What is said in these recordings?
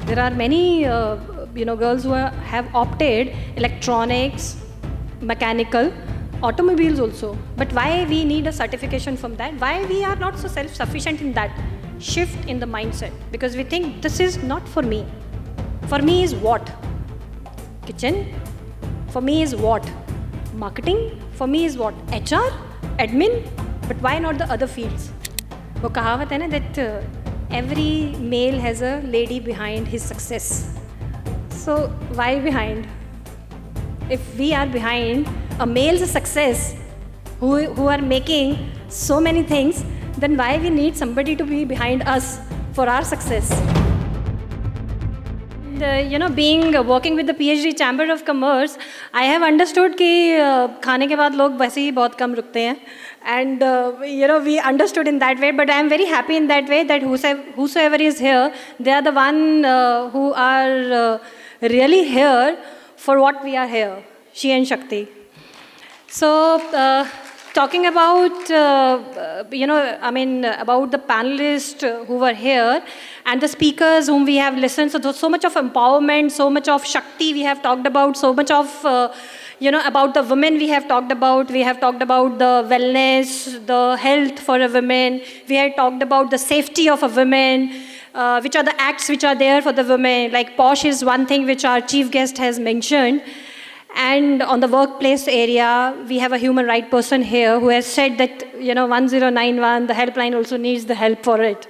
There are many, girls who have opted electronics, mechanical, automobiles also. But why we need a certification from that? Why we are not so self-sufficient in that? Shift in the mindset, because we think this is not for me. For me is what? Kitchen. For me is what? Marketing. For me is what? HR, admin. But why not the other fields? वो कहावत है ना that every male has a lady behind his success. So why behind? If we are behind a male's success, who are making so many things, then why we need somebody to be behind us for our success? Being working with the PhD Chamber of Commerce, I have understood कि खाने के बाद लोग वैसे ही बहुत कम रुकते हैं, and we understood in that way. But I am very happy in that way that whosoever is here, they are the one who are really here for what we are here, She and Shakti. So talking about about the panelists who were here and the speakers whom we have listened, so much of empowerment, so much of Shakti we have talked about, so much of about the women we have talked about the wellness, the health for a woman, we have talked about the safety of a woman, which are the acts which are there for the women, like POSH is one thing which our chief guest has mentioned. And on the workplace area, we have a human right person here who has said that 1091, the helpline also needs the help for it.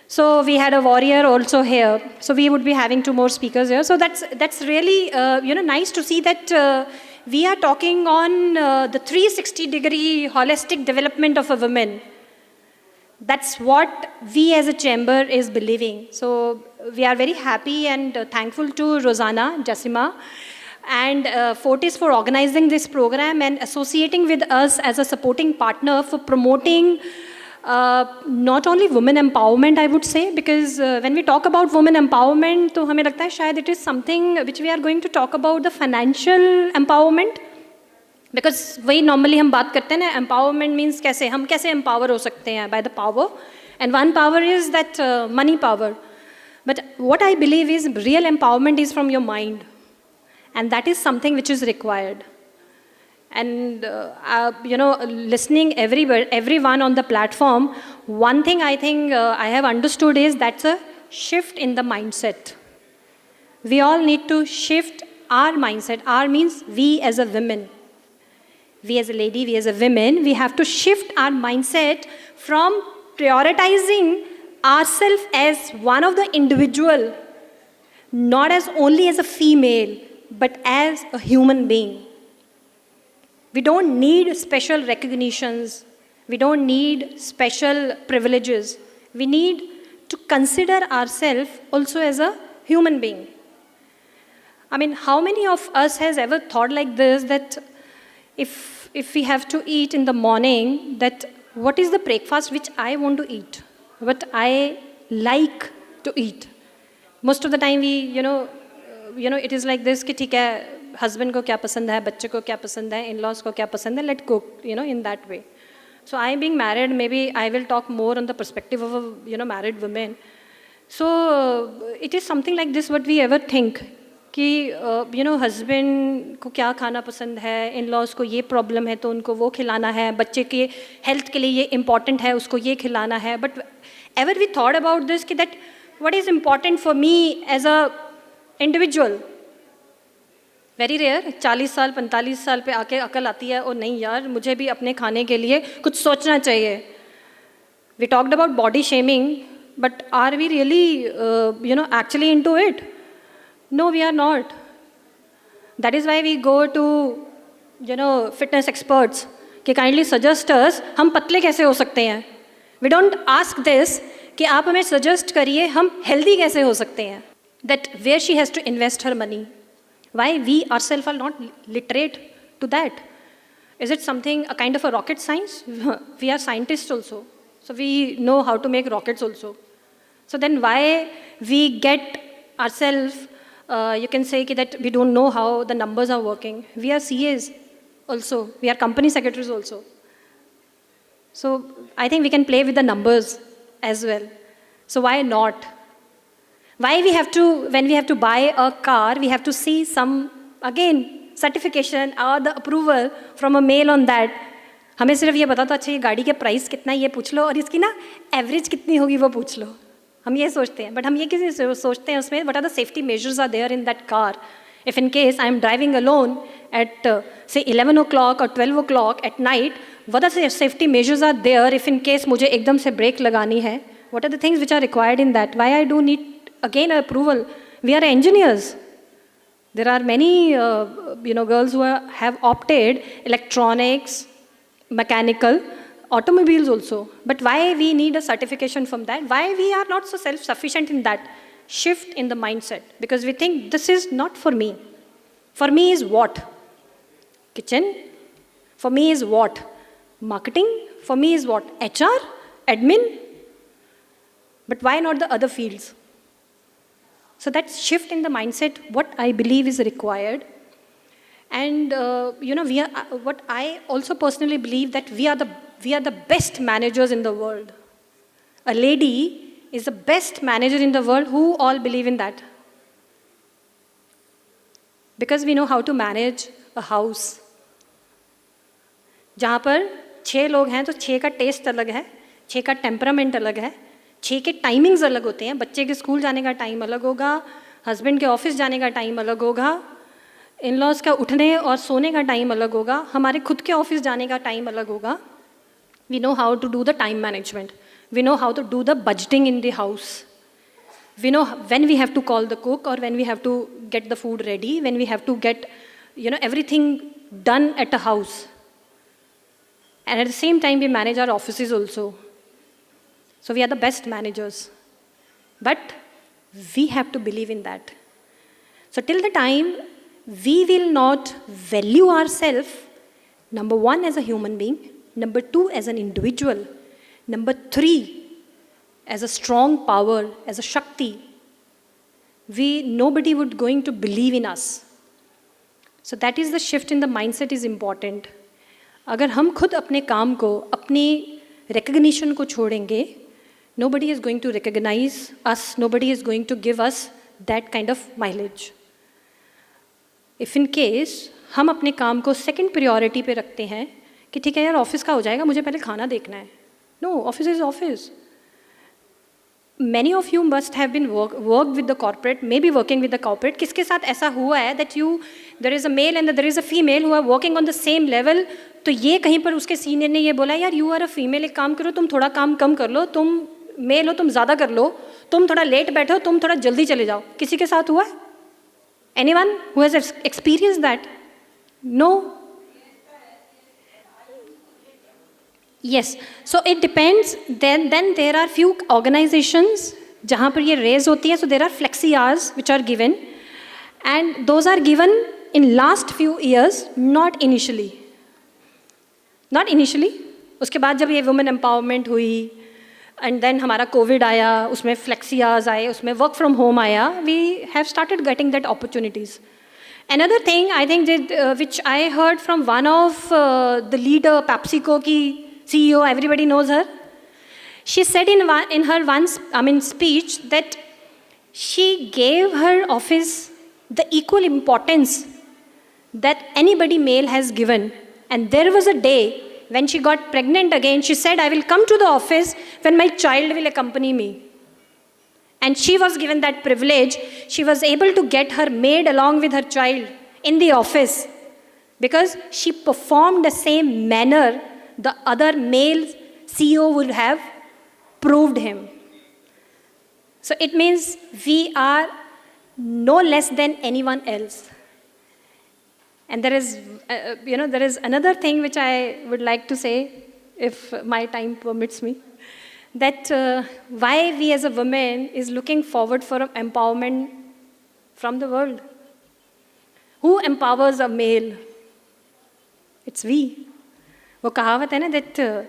So we had a warrior also here. So we would be having 2 more speakers here. So that's really nice to see that we are talking on the 360-degree holistic development of a woman. That's what we as a chamber is believing. So we are very happy and thankful to Rosanna Jassima and Fortis for organizing this program and associating with us as a supporting partner for promoting not only women empowerment, I would say, because when we talk about women empowerment, तो हमें लगता है शायद it is something which we are going to talk about the financial empowerment, because वही normally हम बात करते हैं ना, empowerment means हम कैसे empower हो सकते हैं by the power, and one power is that money power. But what I believe is real empowerment is from your mind. And that is something which is required. And, listening everyone on the platform, one thing I think I have understood is that's a shift in the mindset. We all need to shift our mindset. Our means we as a women. We as a lady, we as a women, we have to shift our mindset from prioritizing ourselves as one of the individual, not as only as a female, but as a human being. We don't need special recognitions. We don't need special privileges. We need to consider ourselves also as a human being. I mean, how many of us has ever thought like this, that if we have to eat in the morning, that what is the breakfast which I want to eat, what I like to eat? Most of the time we, it is like this कि ठीक है, husband को क्या पसंद है, बच्चे को क्या पसंद है, in-laws को क्या पसंद है, let cook, in that way. So I being married, maybe I will talk more on the perspective of a married woman. So it is something like this what we ever think कि husband को क्या खाना पसंद है, in-laws को ये problem है तो उनको वो खिलाना है, बच्चे के health के लिए ये important है, उसको ये खिलाना है. But ever we thought about this कि that what is important for me as a individual? Very rare. 40 साल 45 साल पे आके अकल आती है और नहीं यार, मुझे भी अपने खाने के लिए कुछ सोचना चाहिए. We talked about body shaming, but are we really actually into it? No, we are not. That is why we go to fitness experts कि kindly suggest us हम पतले कैसे हो सकते हैं. We don't ask this कि आप हमें suggest करिए हम healthy कैसे हो सकते हैं. That where she has to invest her money. Why we ourselves are not literate to that? Is it something, a kind of a rocket science? We are scientists also. So we know how to make rockets also. So then why we get ourselves, you can say that we don't know how the numbers are working. We are CAs also. We are company secretaries also. So I think we can play with the numbers as well. So why not? Why we have to, when we have to buy a car, we have to see some, again, certification or the approval from a male on that. हमें सिर्फ ये बता दो अच्छा ये गाड़ी के price कितना है ये पूछ लो और इसकी ना एवरेज कितनी होगी वो पूछ लो. हम ये सोचते हैं, बट हम ये किसी सोचते हैं उसमें what are the safety measures are there in that car. If in case I am driving alone at say 11 o'clock or 12 o'clock at night, what are the safety measures are there if in case मुझे एकदम से break लगानी है? What are the things which are required in that? Why I do need again approval? We are engineers. There are many girls who have opted electronics, mechanical, automobiles also. But why we need a certification from that? Why we are not so self-sufficient in that? Shift in the mindset, because we think this is not for me. For me is what? Kitchen. For me is what? Marketing. For me is what? HR, admin. But why not the other fields? So that shift in the mindset, what I believe is required. And we are. What I also personally believe that we are the best managers in the world. A lady is the best manager in the world. Who all believe in that? Because we know how to manage a house. जहाँ पर 6 लोग हैं तो 6 का test अलग है, 6 का temperament अलग है, 6 के टाइमिंग्स अलग होते हैं. बच्चे के स्कूल जाने का टाइम अलग होगा, हस्बैंड के ऑफिस जाने का टाइम अलग होगा, इन लॉज का उठने और सोने का टाइम अलग होगा, हमारे खुद के ऑफिस जाने का टाइम अलग होगा. We know how to do the time management. We know how to do the budgeting in the house. We know when we have to call the cook or when we have to get the food ready, when we have to get everything done at a house. And at the same time, we manage our offices also. So we are the best managers. But we have to believe in that. So till the time we will not value ourselves, number 1 as a human being, number 2 as an individual, number 3 as a strong power, as a Shakti, nobody would going to believe in us. So that is the shift in the mindset is important. अगर हम खुद अपने काम को, अपनी recognition को छोड़ेंगे, nobody is going to recognize us, nobody is going to give us that kind of mileage. If in case हम अपने काम को second priority पे रखते हैं कि ठीक है यार ऑफिस का हो जाएगा, मुझे पहले खाना देखना है. No, office is office. Many of you must have been worked with the corporate, maybe working with the corporate. किसके साथ ऐसा हुआ है that there is a male and there is a female who are working on the same level. तो ये कहीं पर उसके सीनियर ने ये बोला यार you are a female, एक काम करो तुम थोड़ा काम कम कर लो, तुम मेल हो तुम ज़्यादा कर लो, तुम थोड़ा लेट बैठो, तुम थोड़ा जल्दी चले जाओ. किसी के साथ हुआ है? Anyone who has experienced that? No. Yes. So it depends. Then there are few organizations जहाँ पर ये raise होती है. So there are flexi hours which are given, and those are given in last few years, not initially. Not initially. उसके बाद जब ये women empowerment हुई, and then हमारा COVID आया, उसमें flexi hours आए, उसमें work from home आया, we have started getting that opportunities. Another thing I think which I heard from one of the leader, PepsiCo की CEO, everybody knows her. She said in her speech that she gave her office the equal importance that anybody male has given. And there was a day when she got pregnant again, she said, I will come to the office when my child will accompany me. And she was given that privilege. She was able to get her maid along with her child in the office because she performed the same manner the other male CEO would have proved him. So it means we are no less than anyone else. And there is another thing which I would like to say, if my time permits me, that why we as a woman is looking forward for empowerment from the world. Who empowers a male? It's we. वो कहावत है ना that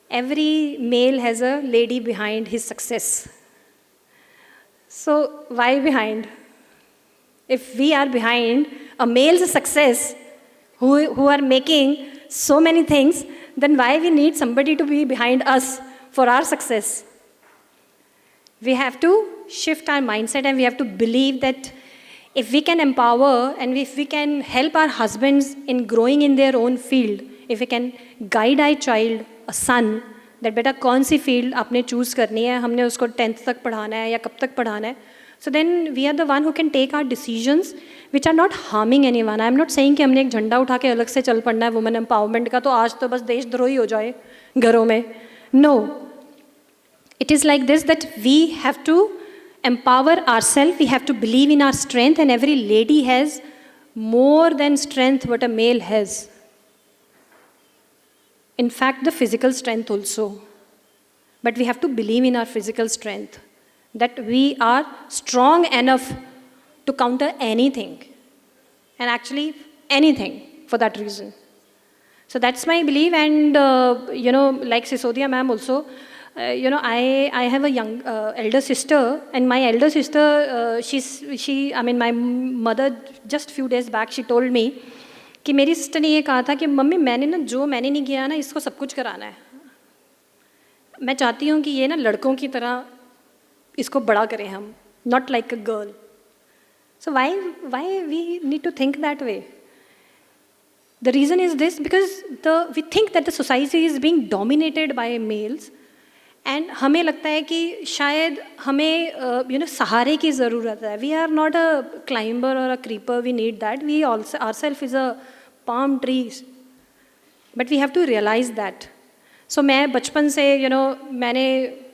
every male has a lady behind his success. So why behind? If we are behind a male's success, who are making so many things, then why we need somebody to be behind us for our success? We have to shift our mindset and we have to believe that if we can empower and if we can help our husbands in growing in their own field, if we can guide our child, a son, that बेटा कौन सी field आपने choose करनी है, हमने उसको 10th तक पढ़ाना है या कब तक पढ़ाना है. So then we are the one who can take our decisions which are not harming anyone. I am not saying कि हमने एक झंडा उठा के अलग से चल पड़ना है वुमेन एम्पावरमेंट का, तो आज तो बस देशद्रोही हो जाए घरों में. No. It is like this, that we have to empower ourselves, we have to believe in our strength, and every lady has more than strength what a male has. In fact, the physical strength also. But we have to believe in our physical strength, that we are strong enough to counter anything, and actually anything for that reason. So that's my belief, and like Sisodia ma'am also, I have a young elder sister, and my elder sister, my mother just few days back, she told me कि मेरी sister ने ये कहा था कि mummy मैंने नहीं किया ना, इसको सब कुछ कराना है. मैं चाहती हूँ कि ये ना लड़कों की तरह इसको बड़ा करें हम, not like a girl. So why we need to think that way? The reason is this, because we think that the society is being dominated by males, and हमें लगता है कि शायद हमें सहारे की ज़रूरत है. We are not a climber or a creeper, we need that. We also ourselves is a palm trees, but we have to realize that. So मैं बचपन से मैंने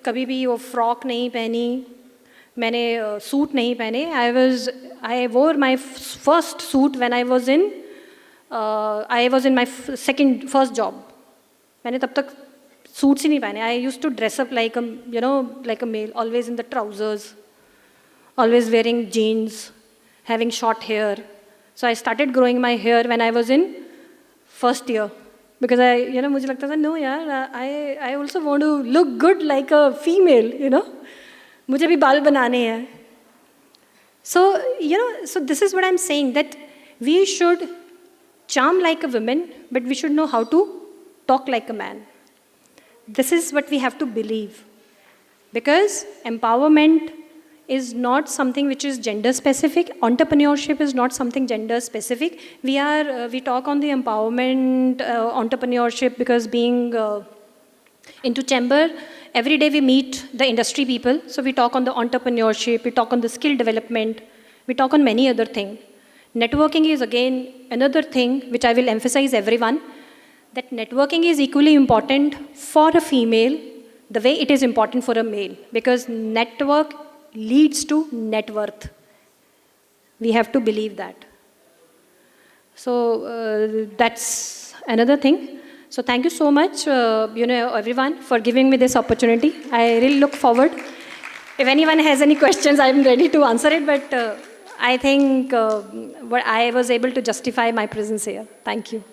कभी भी वो फ्रॉक नहीं पहनी, मैंने सूट नहीं पहने. I wore my first suit when I was in my first job. मैंने तब तक सूट्स ही नहीं पहने. I used to dress up like a male, always in the trousers, always wearing jeans, having short hair. So I started growing my hair when I was in first year, because मुझे लगता था no यार, I also want to look good like a female, मुझे भी बाल बनाने हैं. So so this is what I'm saying, that we should charm like a woman, but we should know how to talk like a man. This is what we have to believe, because empowerment is not something which is gender specific. Entrepreneurship is not something gender specific. We talk on the empowerment, entrepreneurship, because being into chamber, every day we meet the industry people. So we talk on the entrepreneurship, we talk on the skill development, we talk on many other things. Networking is again another thing which I will emphasize everyone, that networking is equally important for a female the way it is important for a male, because network leads to net worth. We have to believe that. So that's another thing. So thank you so much, everyone, for giving me this opportunity. I really look forward. If anyone has any questions, I'm ready to answer it, but I think I was able to justify my presence here. Thank you.